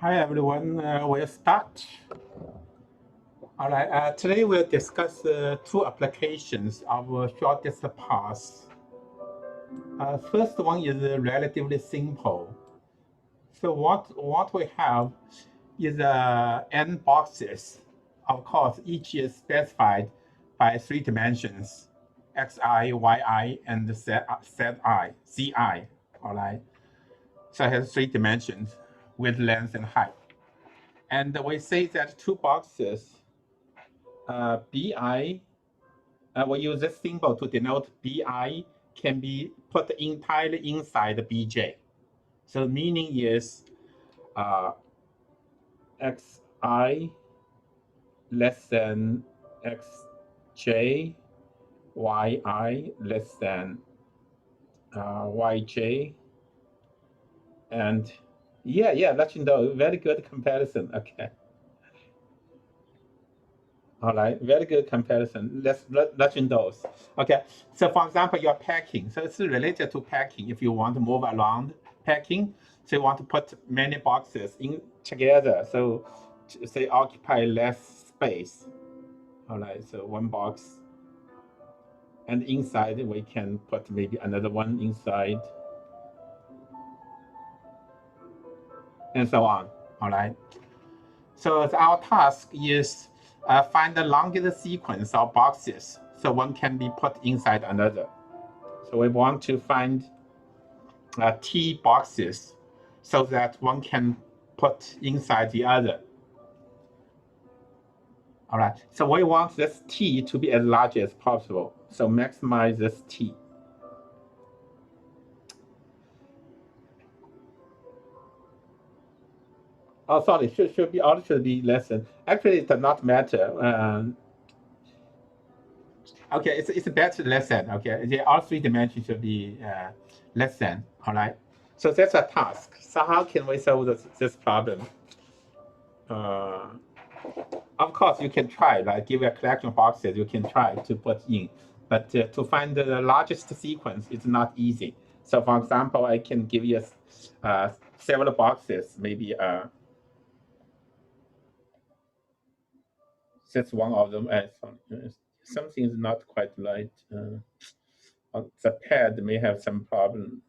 Hi everyone, we'll start. All right, today we'll discuss two applications of shortest path. First one is relatively simple. So what we have is n boxes. Of course, each is specified by 3 dimensions, xi, yi, and zi. All right. So it has 3 dimensions, width, length, and height. And we say that 2 boxes, bi, we use this symbol to denote bi can be put entirely inside bj. So meaning is xi less than xj, yi less than yj, and let you know, very good comparison. Okay. All right, very good comparison. Let's let you know. Okay, so for example, you're packing. So it's related to packing. If you want to move around packing, so you want to put many boxes in together, so say occupy less space. All right, so one box, and inside we can put maybe another one inside, and so on. All right. So our task is find the longest sequence of boxes so one can be put inside another. So we want to find T boxes so that one can put inside the other. All right, so we want this T to be as large as possible. So maximize this T. Oh, sorry, should be less than. Actually, it does not matter. Okay, it's better less than. Okay, all 3 dimensions should be less than. All right. So that's a task. So how can we solve this problem? Of course, you can try, like give a collection of boxes, you can try to put in, but to find the largest sequence is not easy. So for example, I can give you several boxes, maybe that's one of them. Something is not quite right. The pad may have some problem.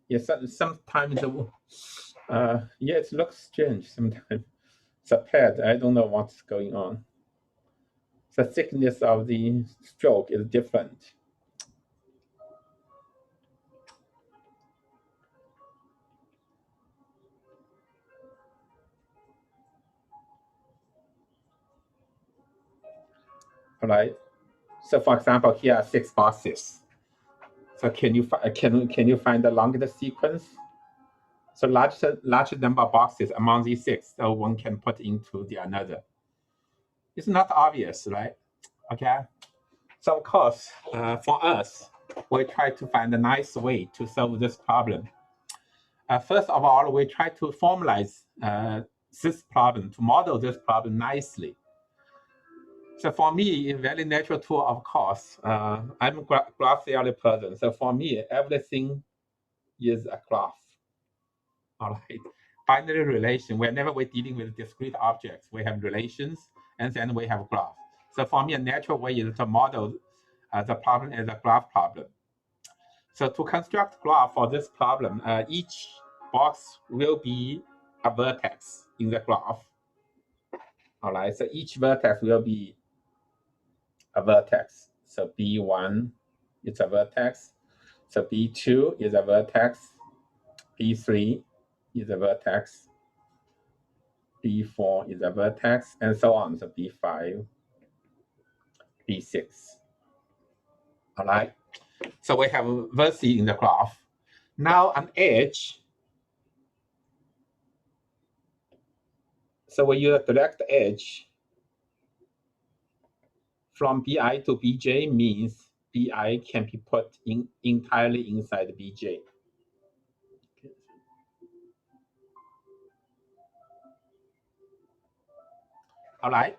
Yes, sometimes it looks strange sometimes. The pad, I don't know what's going on. The thickness of the stroke is different. All right. So for example, here are 6 boxes. So can you find the longest sequence? So large number of boxes among these 6, so one can put into the another. It's not obvious, right? Okay. So of course, for us, we try to find a nice way to solve this problem. First of all, we try to formalize this problem, to model this problem nicely. So for me, it's very natural to, of course, I'm a graph theory person. So for me, everything is a graph. All right. Binary relation, whenever we're dealing with discrete objects, we have relations, and then we have graph. So for me, a natural way is to model the problem as a graph problem. So to construct graph for this problem, each box will be a vertex in the graph. All right, so each vertex will be a vertex. So B1 is a vertex. So B2 is a vertex. B3 is a vertex. B4 is a vertex, and so on. So B5, B6. All right. So we have vertices in the graph. Now an edge. So we use a direct edge from BI to BJ means BI can be put in entirely inside BJ. All right.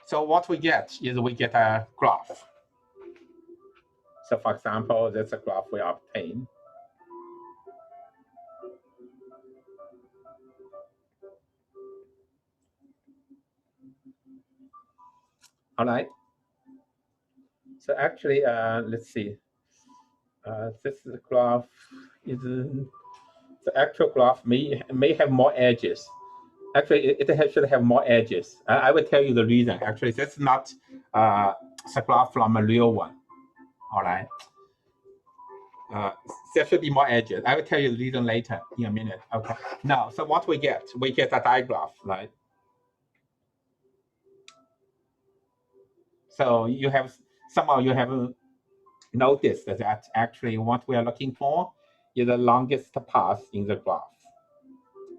So what we get is we get a graph. So for example, that's a graph we obtain. All right. So actually, let's see. This graph is the actual graph may have more edges. Actually, it should have more edges. I will tell you the reason. Actually, that's not the graph from a real one. All right. There should be more edges. I will tell you the reason later in a minute. Okay. Now, so what we get? We get a digraph, right? So you have somehow you have noticed that actually what we are looking for is the longest path in the graph.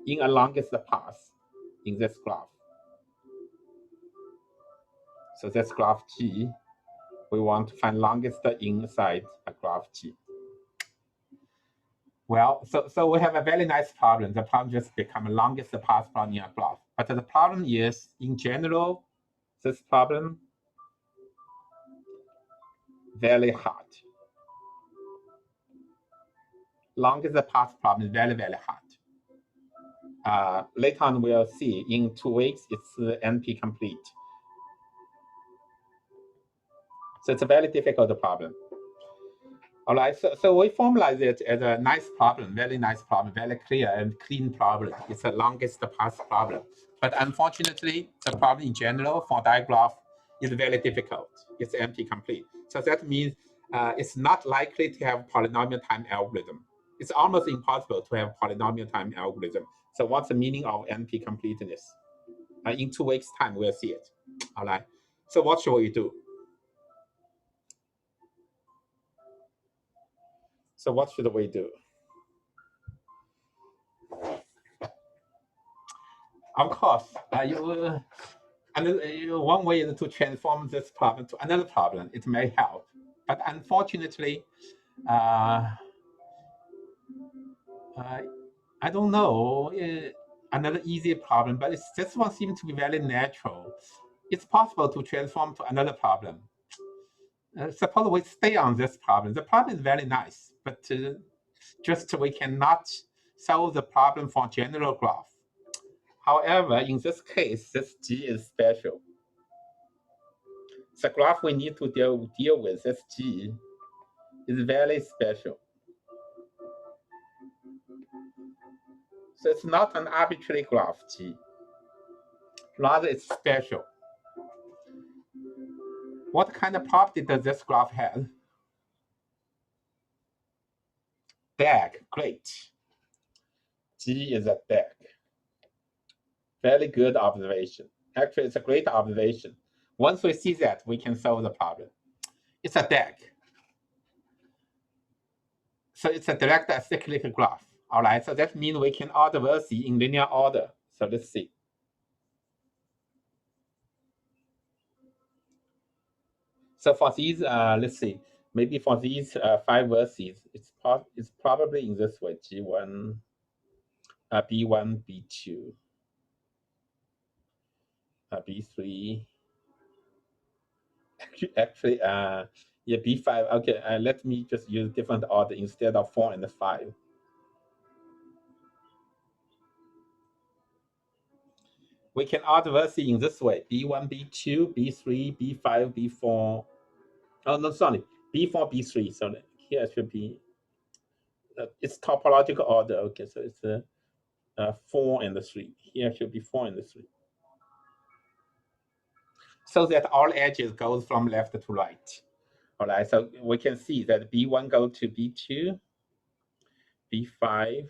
In a longest path in this graph. So that's graph G. We want to find longest inside a graph G. Well, so we have a very nice problem. The problem just become longest path problem in a graph. But the problem is, in general, this problem very hard. Longest path problem is very, very hard. Later on, we'll see in 2 weeks, it's NP complete. So it's a very difficult problem. All right, so we formalize it as a nice problem, very nice problem, very clear and clean problem. It's the longest path problem. But unfortunately, the problem in general for digraph is very difficult. It's NP complete. So that means it's not likely to have polynomial time algorithm. It's almost impossible to have polynomial time algorithm. So what's the meaning of NP completeness? In 2 weeks' time, we'll see it. All right. So what should we do? So what should we do? Of course, one way is to transform this problem to another problem. It may help, but unfortunately, I don't know another easy problem. But this one seems to be very natural. It's possible to transform to another problem. Suppose we stay on this problem. The problem is very nice, but just we cannot solve the problem for general graph. However, in this case, this G is special. The graph we need to deal with, this G, is very special. So it's not an arbitrary graph G. Rather, it's special. What kind of property does this graph have? DAG, great. G is a DAG. Very good observation. Actually, it's a great observation. Once we see that, we can solve the problem. It's a DAG. So it's a direct acyclic graph. All right, so that means we can order versi in linear order. So let's see. So for these, let's see, maybe for these 5 verses, it's probably in this way: G1, B1, B2, B3. Actually, yeah, B5. Okay, let me just use different order instead of 4 and 5. We can order verses in this way: B1, B2, B3, B5, B4. Oh no, sorry, B4, B3. So here it should be. It's topological order. Okay, so it's 4 and 3. Here should be 4 and 3. So that all edges goes from left to right. All right, so we can see that B1 go to B2, B5,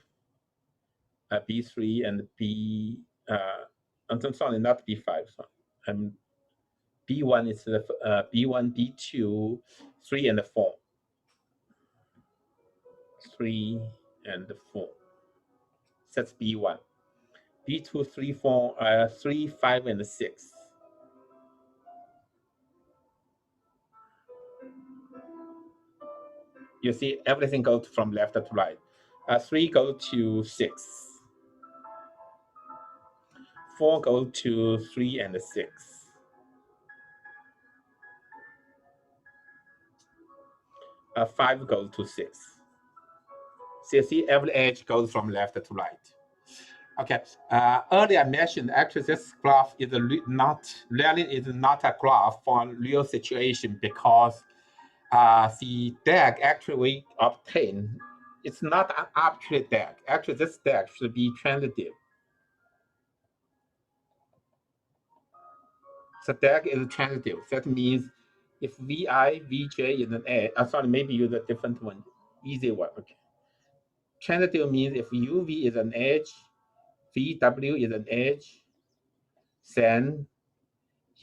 B3, and I'm sorry, not B5. Sorry. B1 is the B1, B2, 3, and 4. 3 and 4. That's B1. B2, 3, 4, 3, 5, and 6. You see, everything goes from left to right. 3 go to 6. 4 go to 3 and 6. 5 goes to 6. So you see, every edge goes from left to right. Okay. Earlier I mentioned actually this graph is not a graph for a real situation because the DAG actually we obtain, it's not an arbitrary DAG. Actually, this DAG should be transitive. So DAG is transitive. That means if VI, VJ is an edge, sorry, maybe use a different one, easy one. Okay. Transitive means if UV is an edge, VW is an edge, then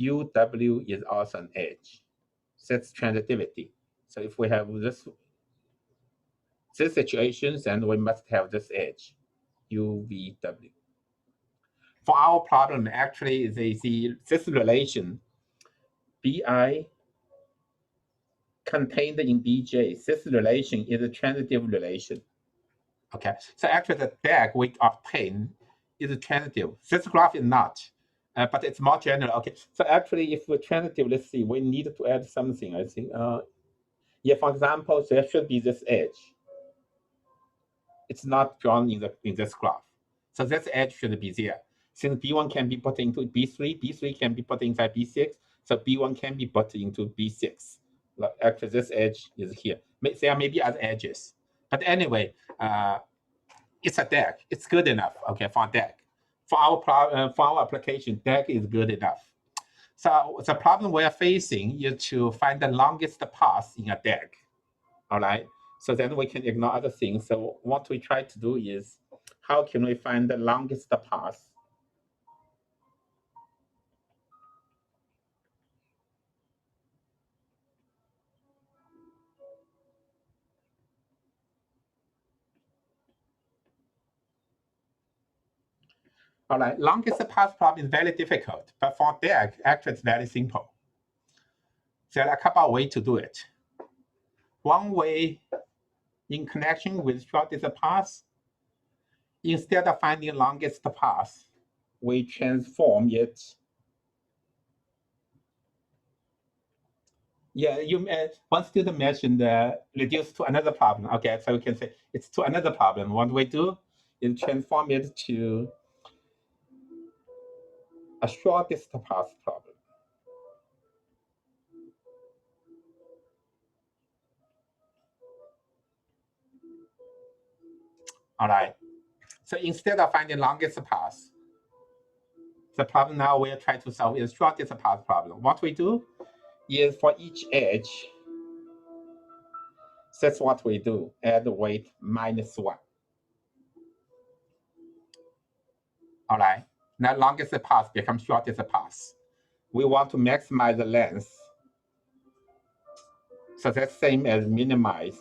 UW is also an edge. That's transitivity. So if we have this situation, then we must have this edge, UVW. For our problem, actually, this relation, BI contained in BJ, this relation is a transitive relation. Okay, so actually the DAG we obtain is transitive. This graph is not, but it's more general. Okay, so actually if we're transitive, let's see, we need to add something, I think. Yeah, for example, there should be this edge. It's not drawn in this graph. So this edge should be there. Since B1 can be put into B3, B3 can be put inside B6, so B1 can be put into B6. Actually, this edge is here. There may be other edges. But anyway, it's a DAG. It's good enough, okay, for a DAG. For our application, DAG is good enough. So the problem we are facing is to find the longest path in a DAG, all right? So then we can ignore other things. So what we try to do is, how can we find the longest path? All right, longest path problem is very difficult, but for DAG, actually it's very simple. There are a couple of ways to do it. One way, in connection with shortest path, instead of finding longest path, we transform it. Yeah, one student mentioned reduce to another problem. Okay, so we can say it's to another problem. What we do is transform it to a shortest path problem. All right. So instead of finding longest path, the problem now we're trying to solve is shortest path problem. What we do is for each edge, that's what we do, add weight -1. All right. Now longest path becomes shortest path. We want to maximize the length. So that's same as minimize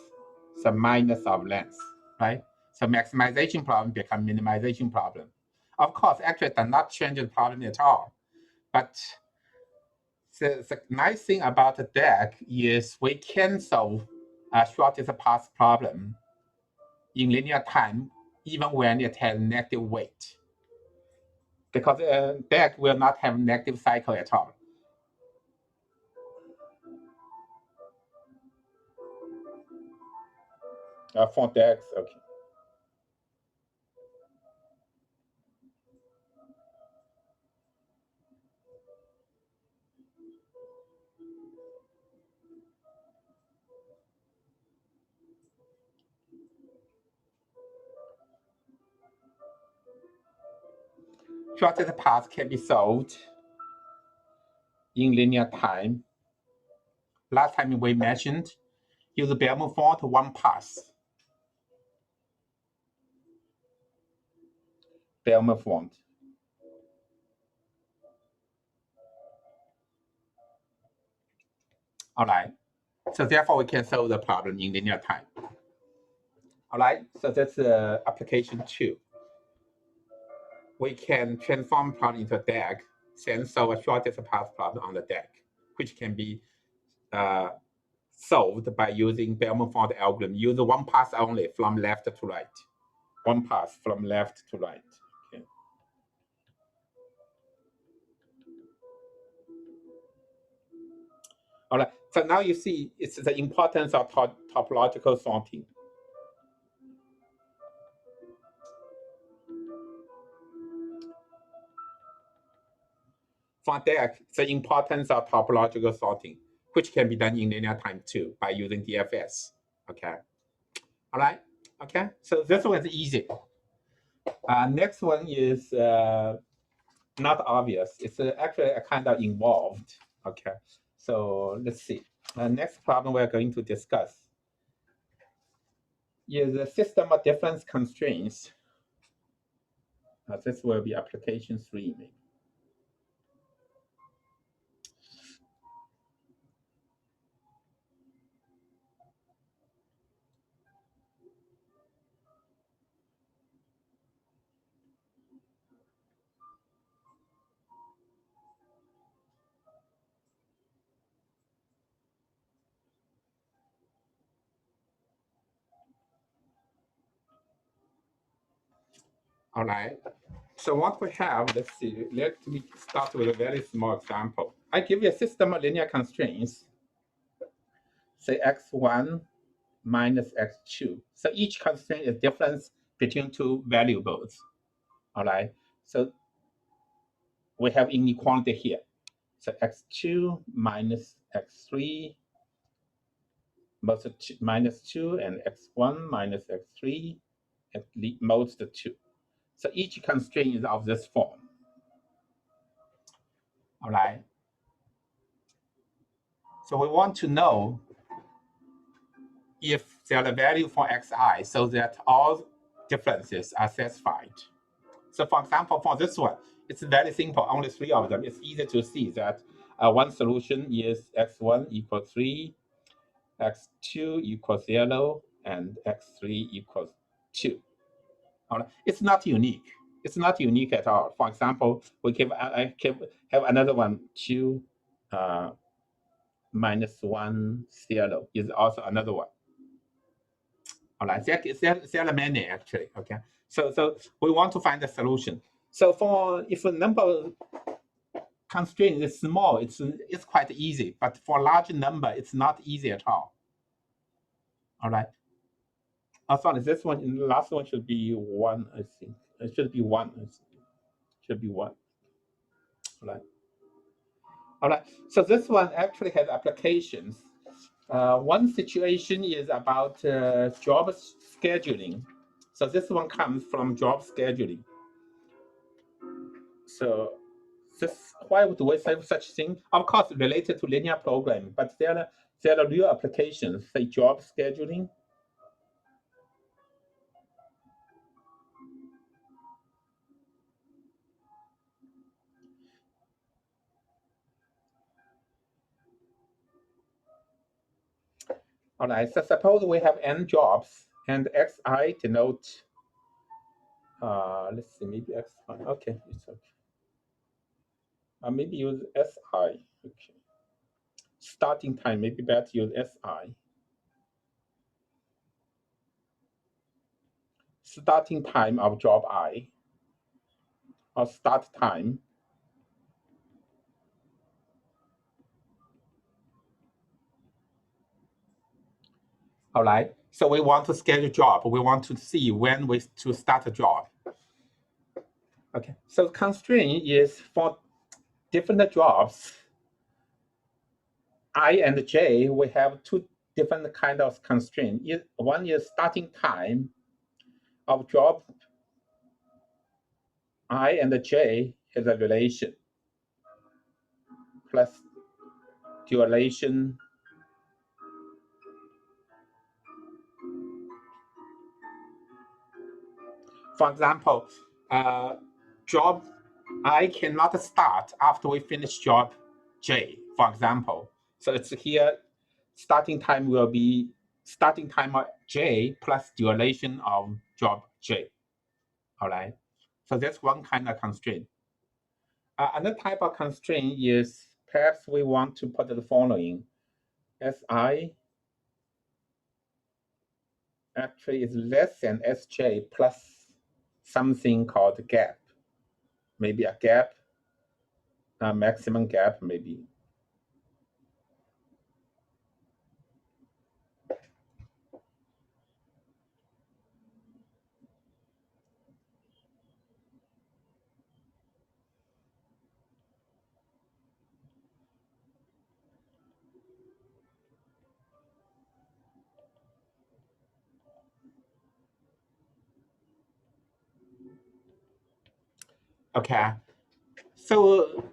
the minus of length, right? So maximization problem becomes minimization problem. Of course, actually it does not change the problem at all. But the nice thing about the DAG is we can solve a shortest path problem in linear time, even when it has negative weight. Because DAG will not have negative cycle at all. For DAGs, okay. Shortest path can be solved in linear time. Last time we mentioned, use the Bellman-Ford one pass. Bellman-Ford. All right. So therefore, we can solve the problem in linear time. All right. So that's application 2. We can transform problem into a DAG, then solve a shortest path problem on the DAG, which can be solved by using Bellman-Ford algorithm. Use one pass only from left to right. One pass from left to right. Okay. All right. So now you see it's the importance of topological sorting. For that, the importance of topological sorting, which can be done in linear time too by using DFS. Okay. All right. Okay. So this one is easy. Next one is not obvious. It's actually a kind of involved. Okay. So let's see. Next problem we're going to discuss is the system of difference constraints. This will be application 3 maybe. All right. So what we have, let's see, let me start with a very small example. I give you a system of linear constraints, say x1 minus x2. So each constraint is difference between two variables. All right. So we have inequality here. So x2 minus x3 minus 2 and x1 minus x3 at most 2. So each constraint is of this form. All right. So we want to know if there are a value for xi so that all differences are satisfied. So for example, for this one, it's very simple, only 3 of them. It's easy to see that one solution is x1 equals 3, x2 equals 0, and x3 equals 2. All right. It's not unique. It's not unique at all. For example, we can have another one, 2 minus 1, 0 is also another one. All right, there are many actually. Okay, so we want to find a solution. So for if a number constraint is small, it's quite easy. But for large number, it's not easy at all. All right. Oh, sorry, this one, the last one should be 1. I think it should be 1. Should be 1. All right. All right. So this one actually has applications. One situation is about job scheduling. So this one comes from job scheduling. So why would we say such thing? Of course, related to linear programming, but there are real applications, say job scheduling. All right, so suppose we have n jobs and xi denote, let's see, maybe x1. Okay, it's okay. Maybe use si. Okay. Starting time, maybe better use si. Starting time of job I, or start time. All right, so we want to schedule job. We want to see when to start a job. Okay, so constraint is for different jobs, I and J, we have two different kind of constraint. One is starting time of job I and J is a relation plus duration for example, job I cannot start after we finish job J, for example. So it's here, starting time will be starting time of J plus duration of job J. All right. So that's one kind of constraint. Another type of constraint is perhaps we want to put the following. Si actually is less than Sj plus something called gap. Maybe a gap, a maximum gap, maybe. Okay. So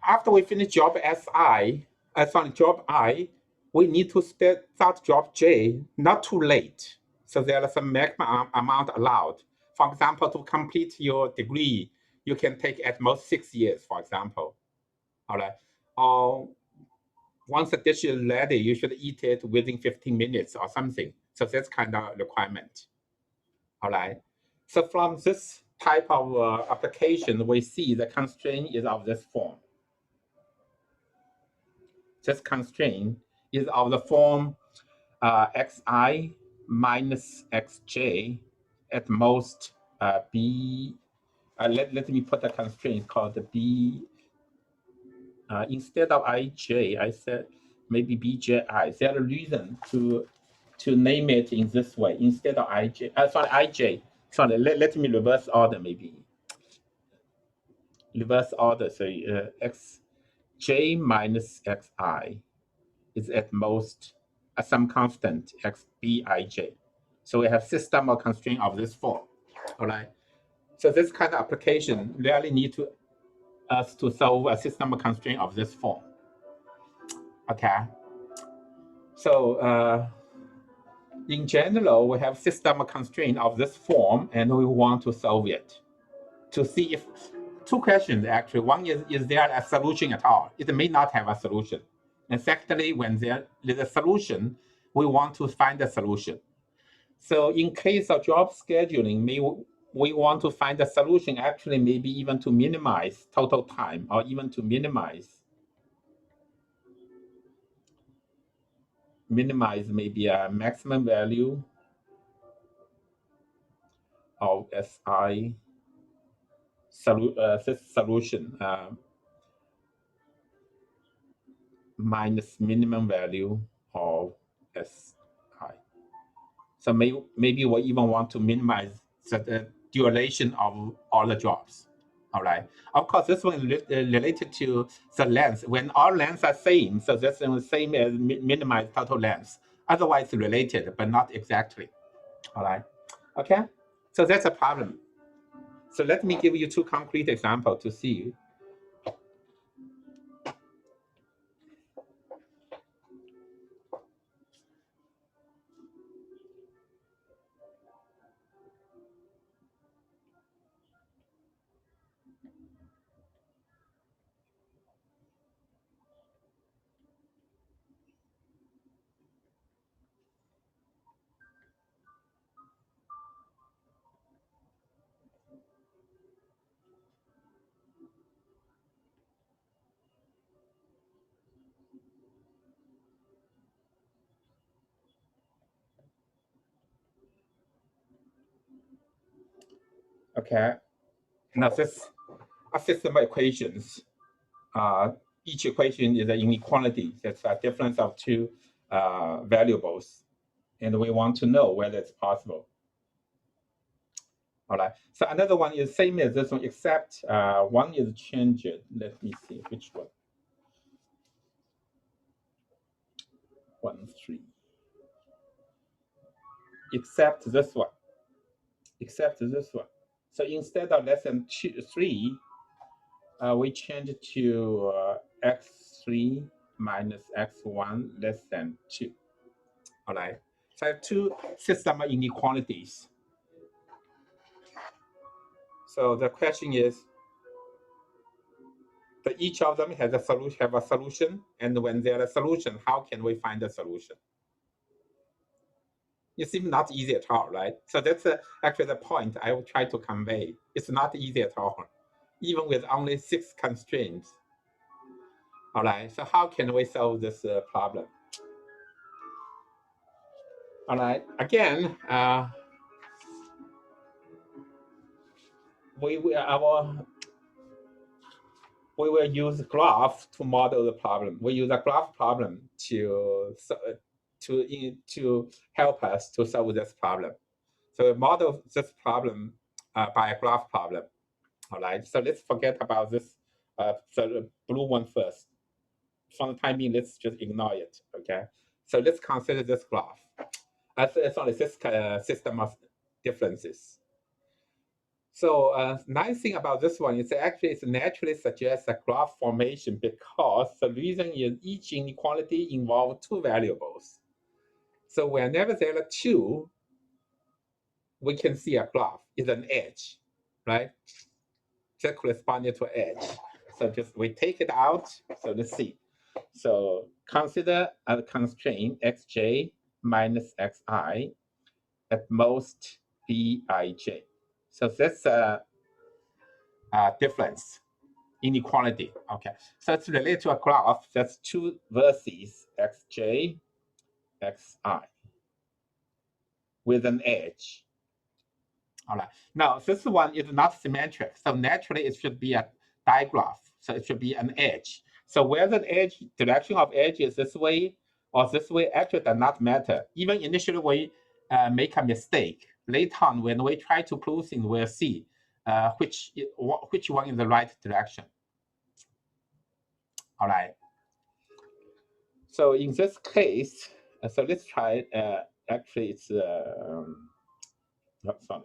after we finish job Si, job I, we need to start job J not too late. So there is a maximum amount allowed. For example, to complete your degree, you can take at most 6 years, for example. All right. Or once the dish is ready, you should eat it within 15 minutes or something. So that's kind of requirement. All right. So from this type of application, we see the constraint is of this form. This constraint is of the form xi minus xj at most b. Let me put a constraint called b. Instead of ij, I said maybe bji. There's a reason to name it in this way instead of ij. Sorry, ij. Sorry, let me reverse order maybe. Reverse order. So xj minus xi is at most some constant xbij. So we have system or constraint of this form. All right. So this kind of application really need to us to solve a system or constraint of this form. Okay. So in general, we have system or constraint of this form, and we want to solve it to see if two questions actually. One is there a solution at all? It may not have a solution. And secondly, when there is a solution, we want to find a solution. So in case of job scheduling, we want to find a solution actually maybe even to minimize total time or even to minimize maybe a maximum value of SI solution minus minimum value of SI. So maybe we even want to minimize the duration of all the jobs. All right. Of course, this one is related to the length. When all lengths are same, so that's the same as minimize total length. Otherwise, related, but not exactly. All right. Okay. So that's a problem. So let me give you two concrete examples to see. Okay. Now this a system of equations. Each equation is an inequality. That's a difference of two variables. And we want to know whether it's possible. All right. So another one is same as this one, except one is changed. Let me see which one. 1, 3. Except this one. Except this one. So instead of less than 3, we change to x3 minus x1 less than 2. All right. So I have two system inequalities. So the question is, that each of them has a solution, have a solution, and when there is a solution, how can we find a solution? It seems not easy at all, right? So that's actually the point I will try to convey. It's not easy at all, even with only 6 constraints. All right. So how can we solve this problem? All right. Again, we will use graph to model the problem. We use a graph problem to help us to solve this problem. So we model this problem by a graph problem. All right. So let's forget about this the blue one first. For the time being, let's just ignore it. Okay. So let's consider this graph. Sorry, this system of differences. So nice thing about this one is actually it naturally suggests a graph formation because the reason is each inequality involves two variables. So whenever there are two, we can see a graph is an edge, right? That corresponding to edge. So just we take it out. So let's see. So consider a constraint xj minus xi at most bij. So that's a difference, inequality. Okay, so it's related to a graph that's two vertices xj, xi with an edge. All right. Now, this one is not symmetric. So naturally, it should be a digraph. So it should be an edge. So whether the edge direction of edge is this way or this way actually does not matter. Even initially, we make a mistake. Later on, when we try to prove things, we'll see which one is the right direction. All right. So in this case, so let's try. Actually, it's sorry.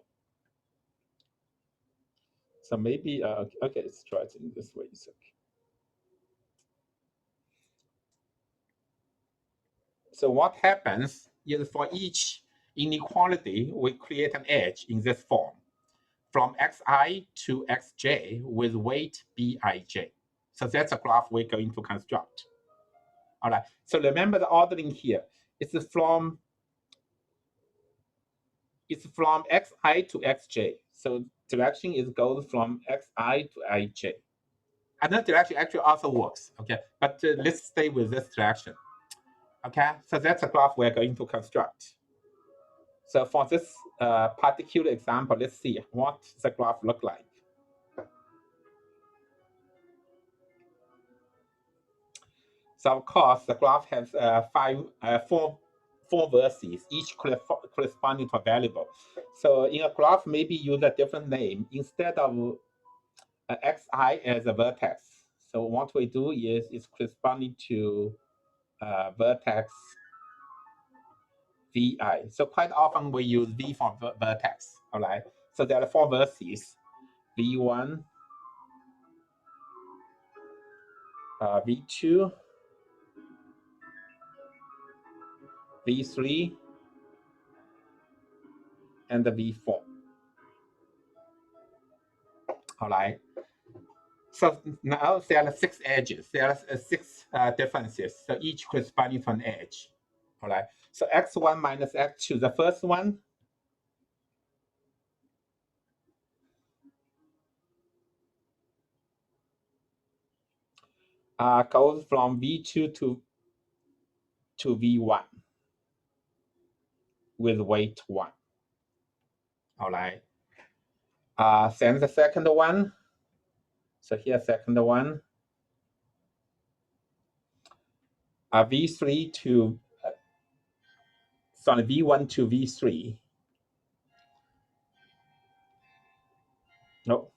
So maybe okay, let's try it in this way. It's okay. So what happens is for each inequality, we create an edge in this form from xi to xj with weight bij. So that's a graph we're going to construct. All right. So remember the ordering here. It's from xi to xj. So direction is goes from xi to ij. Another direction actually also works. Okay, but let's stay with this direction. Okay, so that's a graph we're going to construct. So for this particular example, let's see what the graph look like. So of course, the graph has four vertices, each corresponding to a variable. So in a graph, maybe use a different name instead of xi as a vertex. So what we do is it's corresponding to vertex vi. So quite often we use v for vertex. All right. So there are four vertices: v1, v2, v3, and the v4. All right. So now there are six edges. There are six differences. So each corresponding to an edge. All right. So x1 minus x2, the first one goes from v2 to v1 with weight 1. All right. Then the second one. So here, second one. V3 to sorry, v1 to v3. No.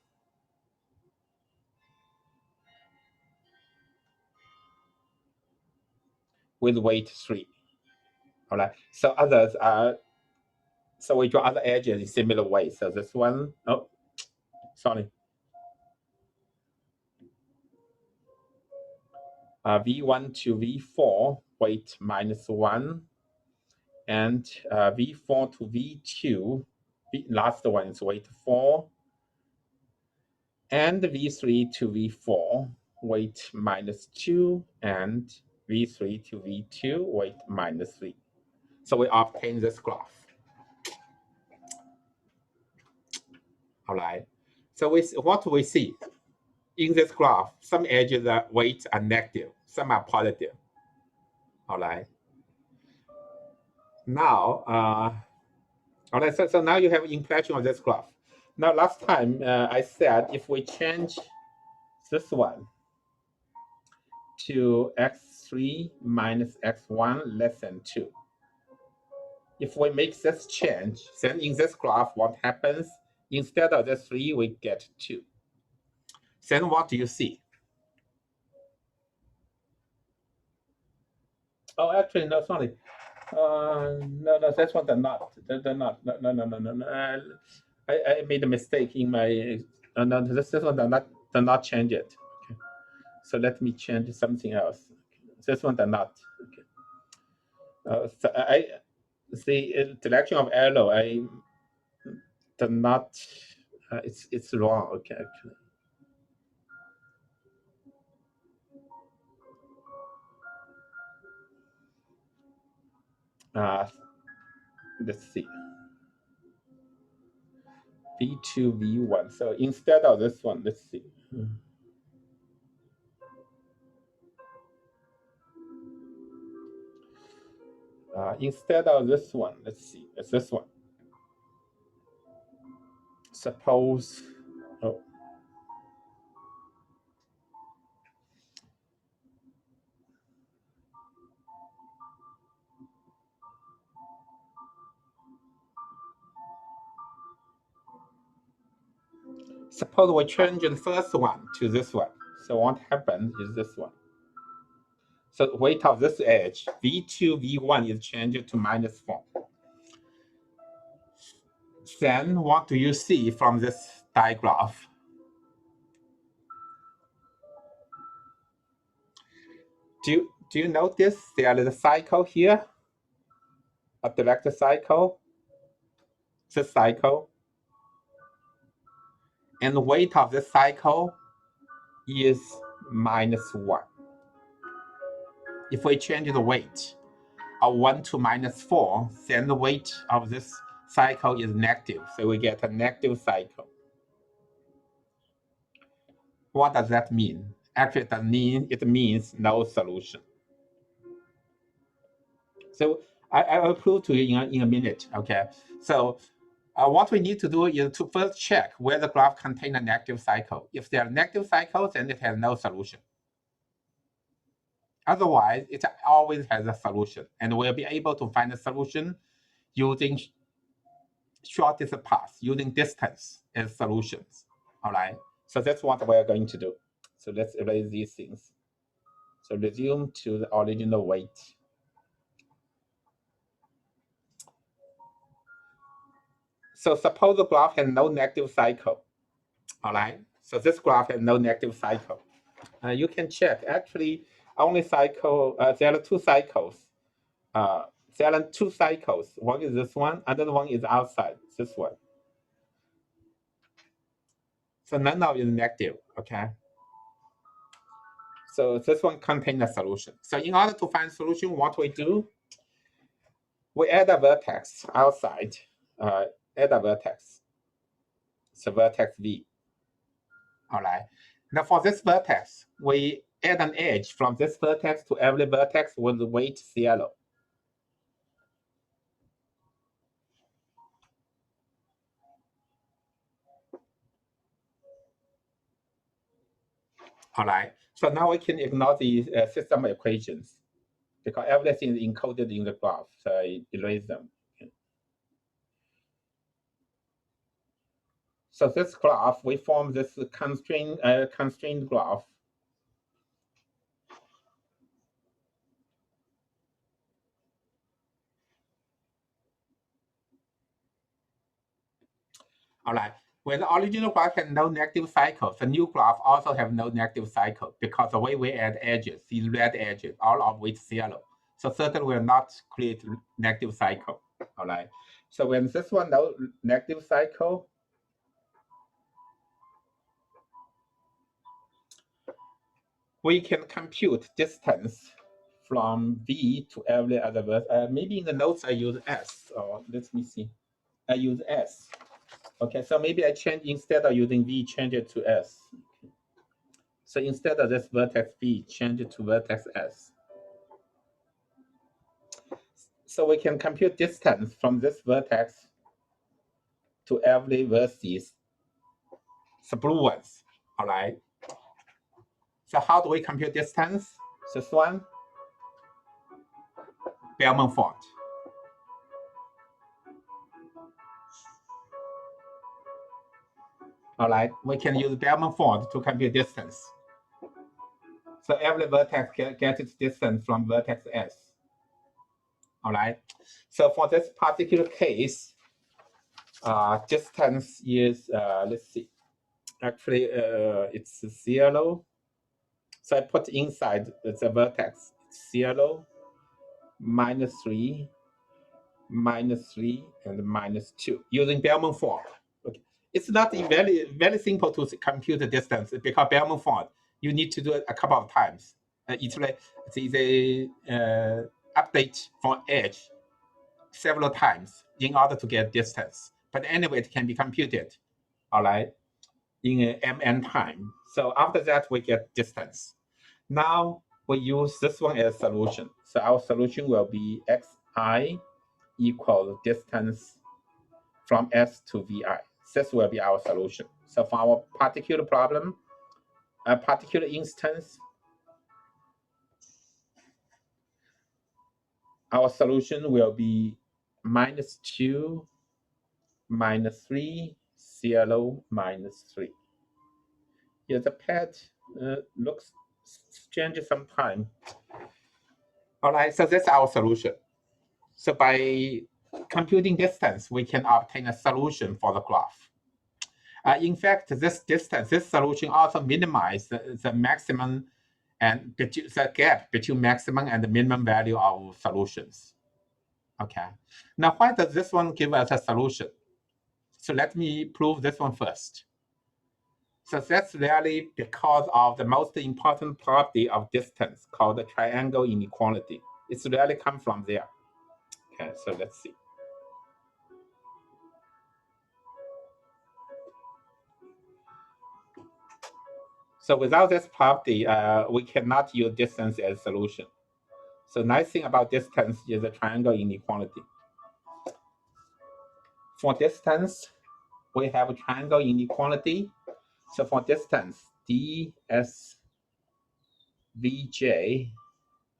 With weight 3. All right. So others are. So we draw other edges in similar way. So this one. Oh, sorry. V1 to V4, weight -1, and V4 to V2, last one is weight 4, and V3 to V4, weight -2, and V3 to V2, weight -3. So we obtain this graph. All right. So what we see in this graph, some edges are weights are negative, some are positive. All right. Now, all right, so now you have impression of this graph. Now, last time I said if we change this one to x3 minus x1 less than 2, if we make this change, then in this graph, what happens? Instead of the 3, we get 2. Then what do you see? Oh, actually, no, sorry. No, that's what they're not. They're not. No. I made a mistake in my. No, this one does not change it. Okay. So let me change something else. This one does not. Okay. So I the direction of arrow. I do not. It's wrong. Okay, actually. Let's see. V2, V1. So instead of this one, let's see. Instead of this one, let's see. It's this one. Suppose. Oh. Suppose we change the first one to this one. So what happens is this one. So the weight of this edge, V2, V1 is changed to -4. Then what do you see from this diagram? Do you notice there is a cycle here? A direct cycle? This cycle? And the weight of this cycle is -1. If we change the weight of 1 to -4, then the weight of this cycle is negative. So we get a negative cycle. What does that mean? Actually, it means no solution. So I will prove to you in a minute. Okay. So what we need to do is to first check whether the graph contains a negative cycle. If there are negative cycles, then it has no solution. Otherwise, it always has a solution, and we'll be able to find a solution using shortest path, using distance as solutions. All right. So that's what we're going to do. So let's erase these things. So resume to the original weight. So suppose the graph has no negative cycle. All right. So this graph has no negative cycle. You can check. Actually, only cycle. There are two cycles. There are two cycles. One is this one. Another one is outside. This one. So none of it is negative. Okay. So this one contains a solution. So in order to find solution, what we do, we add a vertex outside. Add a vertex. So vertex V. All right. Now for this vertex, we add an edge from this vertex to every vertex with weight 0. All right. So now we can ignore the system equations because everything is encoded in the graph. So I erase them. So this graph, we form this constrained graph. All right. When the original graph has no negative cycle, the new graph also have no negative cycle because the way we add edges, these red edges, all of which 0. So certainly will not create negative cycle. All right. So when this one no negative cycle, we can compute distance from V to every other vertex. Maybe in the notes I use S, or let me see. I use S. Okay, so maybe I change, instead of using V, change it to S. So instead of this vertex V, change it to vertex S. So we can compute distance from this vertex to every vertex, the blue ones, all right? So how do we compute distance? This one, Bellman font. All right, we can use Bellman font to compute distance. So every vertex gets its distance from vertex S. All right. So for this particular case, Distance is, let's see, actually it's 0. So I put inside the vertex 0, -3, -3, and -2 using Bellman form. Okay. It's not very, very simple to compute the distance because Bellman form, you need to do it a couple of times. It's a update for edge several times in order to get distance. But anyway, it can be computed, all right, in mn time. So after that, we get distance. Now we use this one as solution. So our solution will be xi equal distance from S to Vi. This will be our solution. So for our particular problem, a particular instance, our solution will be -2, -3, 0, -3. Yeah, the pad looks strange sometimes. All right, so that's our solution. So by computing distance, we can obtain a solution for the graph. In fact, this solution also minimizes the maximum and the gap between maximum and the minimum value of solutions. Okay. Now, why does this one give us a solution? So let me prove this one first. So that's really because of the most important property of distance called the triangle inequality. It's really come from there. Okay, so let's see. So without this property, we cannot use distance as solution. So nice thing about distance is the triangle inequality. For distance, we have a triangle inequality. So for distance, ds vj,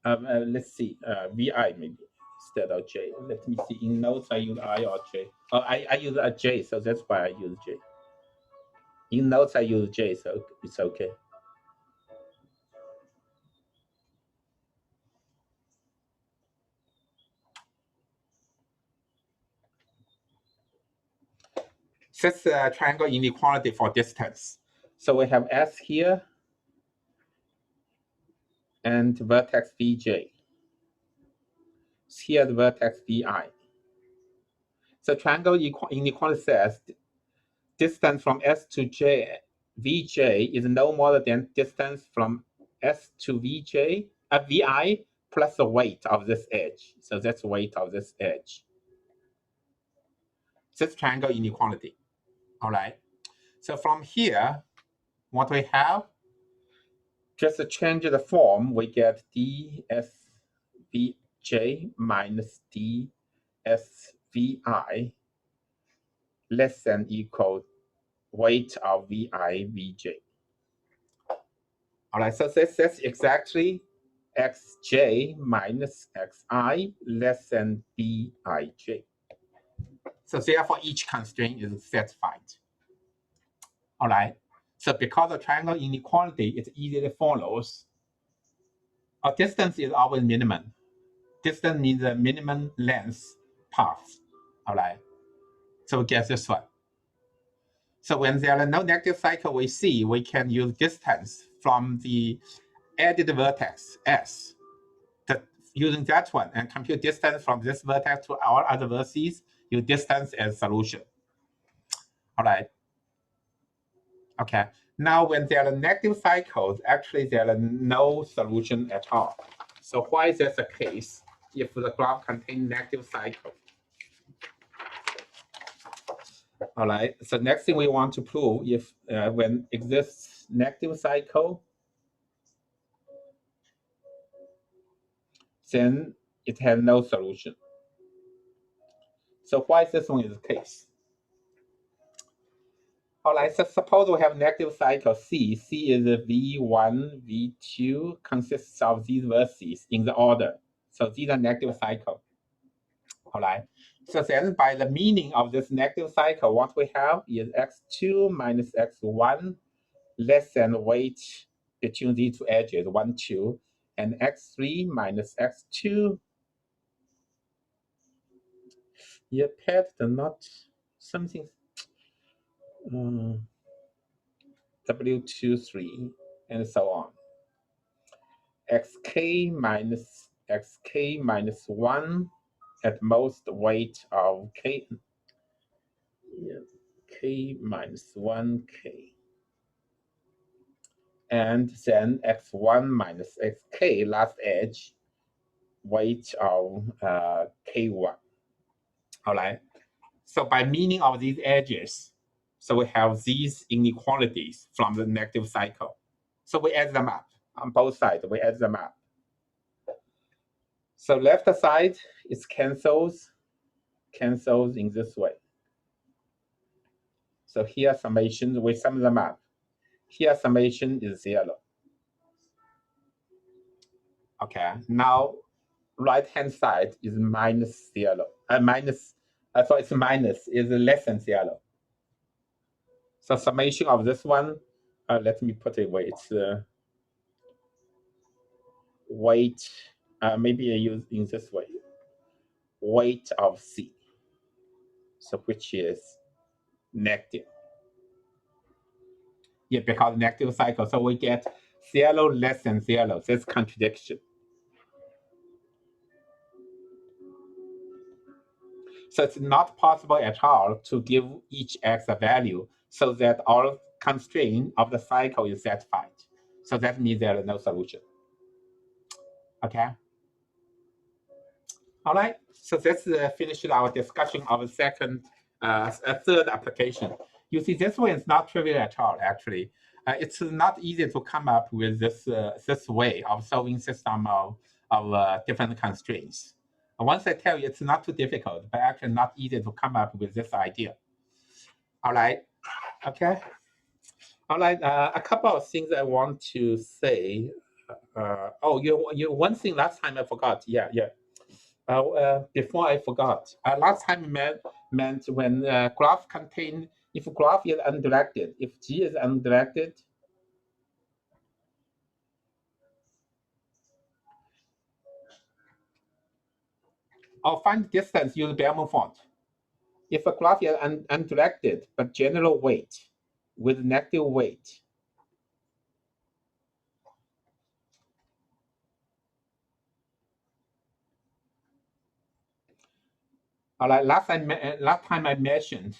let's see, vi maybe instead of j. Let me see. In notes, I use I or j. Oh, I use a j, so that's why I use j. In notes, I use j, so it's okay. That's a triangle inequality for distance. So we have S here and vertex Vj. Here the vertex Vi. So triangle inequality says distance from S to J, Vj is no more than distance from S to Vj, Vi plus the weight of this edge. So that's the weight of this edge. This triangle inequality. All right. So from here, what we have, just to change the form, we get dsvj minus dsvi less than equal weight of vi vj. All right, so that's exactly xj minus xi less than bij. So therefore, each constraint is satisfied. All right. So because of triangle inequality, it easily follows. Our distance is always minimum. Distance means the minimum length path. All right. So we get this one. So when there are no negative cycle we see, we can use distance from the added vertex S. Using that one and compute distance from this vertex to our other vertices, use distance as solution. All right. Okay. Now, when there are negative cycles, actually there are no solution at all. So why is that the case if the graph contains negative cycles? All right. So next thing we want to prove, if when exists negative cycle, then it has no solution. So why this one is the case? All right, so suppose we have negative cycle C. C is V1, V2, consists of these vertices in the order. So these are negative cycle. All right. So then by the meaning of this negative cycle, what we have is x2 minus x1 less than weight between these two edges, 1, 2, and x3 minus x2. Your pad does not something W23 and so on. Xk minus 1 at most weight of k, yeah, k minus 1k, and then x1 minus xk last edge weight of k1. All right. So by meaning of these edges, so we have these inequalities from the negative cycle. So we add them up on both sides. We add them up. So left side is cancels in this way. So here summation, we sum them up. Here summation is 0. Okay, now right hand side is minus 0. So it's minus, is less than 0. So summation of this one, let me put it where it's weight, maybe I use in this way, weight of C, so which is negative. Yeah, because negative cycle, so we get 0 less than 0. That's contradiction. So it's not possible at all to give each x a value so that all constraint of the cycle is satisfied. So that means there is no solution. Okay. All right. So that's finished our discussion of the third application. You see, this one is not trivial at all. Actually, it's not easy to come up with this way of solving system of different constraints. Once I tell you, it's not too difficult, but actually not easy to come up with this idea. All right. Okay. All right. A couple of things I want to say. You one thing last time I forgot. Yeah. Before I forgot, last time meant when graph contain, if graph is undirected, if G is undirected, or find distance, use Bellman font. If a graph is undirected but general weight with negative weight, all right, last time I mentioned,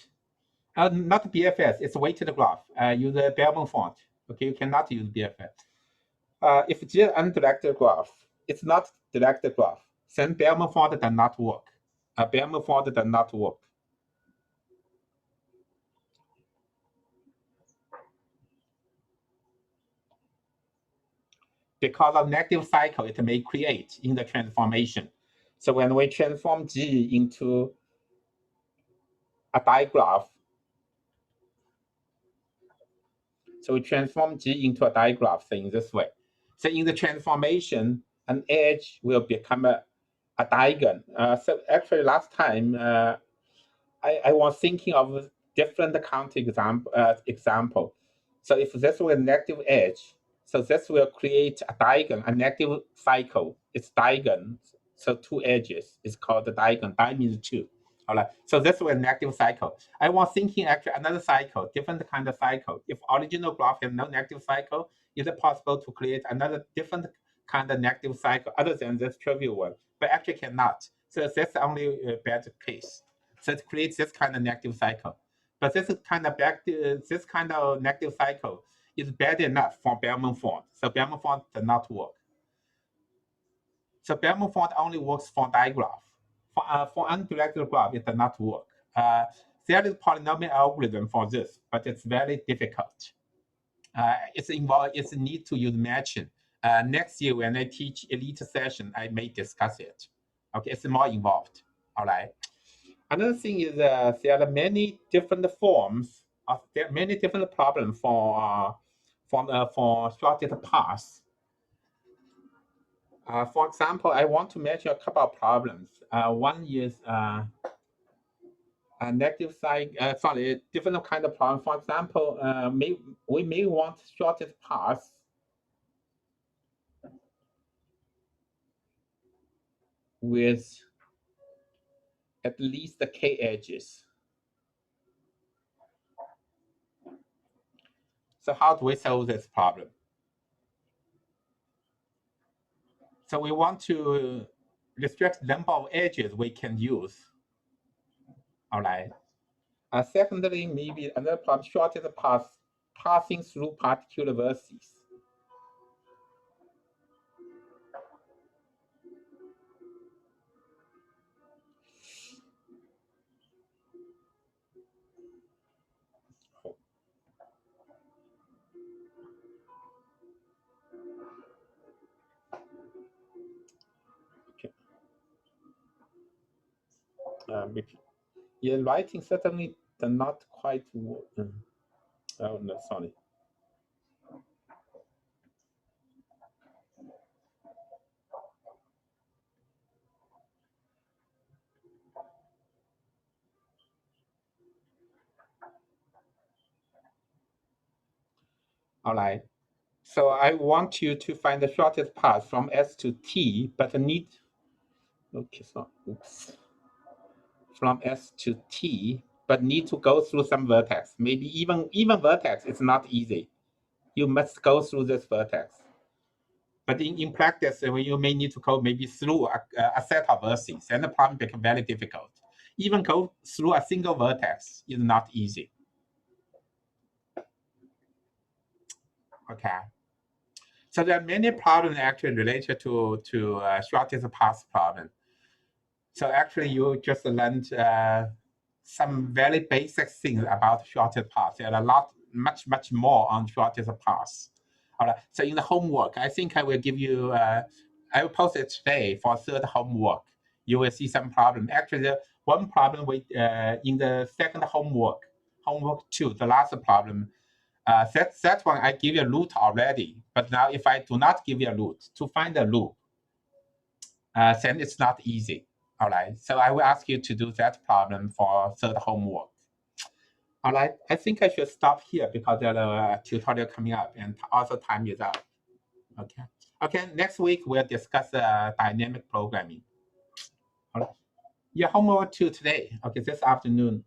not BFS, it's weighted graph. Use a Bellman font. Okay, you cannot use BFS. If G is undirected graph, it's not directed graph, then Bellman font does not work. Bellman font does not work. Because of negative cycle it may create in the transformation. So when we transform G into a digraph, so we transform G into a digraph, say in this way. So in the transformation, an edge will become a diagon. So actually last time, I was thinking of different counter example. So if this was a negative edge, so this will create a diagon, a negative cycle. It's diagon. So two edges is called the diagon. Di means two. All right. So this was a negative cycle. I was thinking actually another cycle, different kind of cycle. If original graph has no negative cycle, is it possible to create another different kind of negative cycle other than this trivial one? But actually cannot. So that's only a bad case. So it creates this kind of negative cycle. But this kind of negative cycle is bad enough for Bellman font. So Bellman font does not work. So Bellman font only works for digraph. For undirected graph, it does not work. There is polynomial algorithm for this, but it's very difficult. It's need to use matching. Next year when I teach elite session, I may discuss it. Okay, it's more involved. All right. Another thing is there are many different forms. There are many different problems for shortest paths. For example, I want to mention a couple of problems. One is a negative side. Different kind of problem. For example, we may want shortest path with at least the k edges. So how do we solve this problem? So we want to restrict the number of edges we can use. All right. Secondly, maybe another problem, shortest path passing through particular vertices. Yeah, writing certainly does not quite work. Oh, no, sorry. All right. So I want you to find the shortest path from S to T, but need, okay, so, oops. From S to T, but need to go through some vertex. Maybe even vertex is not easy. You must go through this vertex. But in practice, you may need to go maybe through a set of vertices, and the problem becomes very difficult. Even go through a single vertex is not easy. Okay. So there are many problems actually related to shortest path problem. So actually, you just learned some very basic things about shortest path. There are a lot, much more on shortest path. All right. So in the homework, I think I will give you. I will post it today for third homework. You will see some problem. Actually, one problem with in the second homework 2, the last problem. That one I give you a root already. But now, if I do not give you a root, to find a root, then it's not easy. All right. So I will ask you to do that problem for third homework. All right. I think I should stop here because there's a tutorial coming up and also time is up. Okay. Okay. Next week we'll discuss dynamic programming. All right. Your homework 2 today. Okay, this afternoon.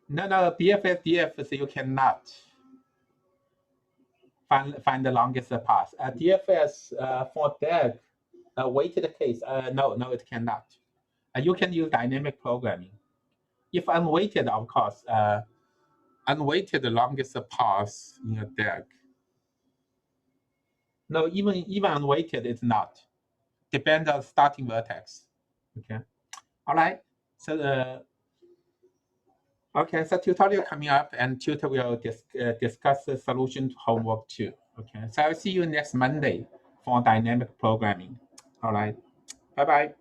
No, BFS, DFS, you cannot find the longest path. DFS for that weighted case, no, it cannot. You can use dynamic programming. If unweighted, of course, unweighted longest path in a DAG. No, even unweighted, it's not. Depends on starting vertex. Okay. All right. So okay, so tutorial coming up, and tutor will discuss the solution to homework 2. Okay. So I'll see you next Monday for dynamic programming. All right. Bye-bye.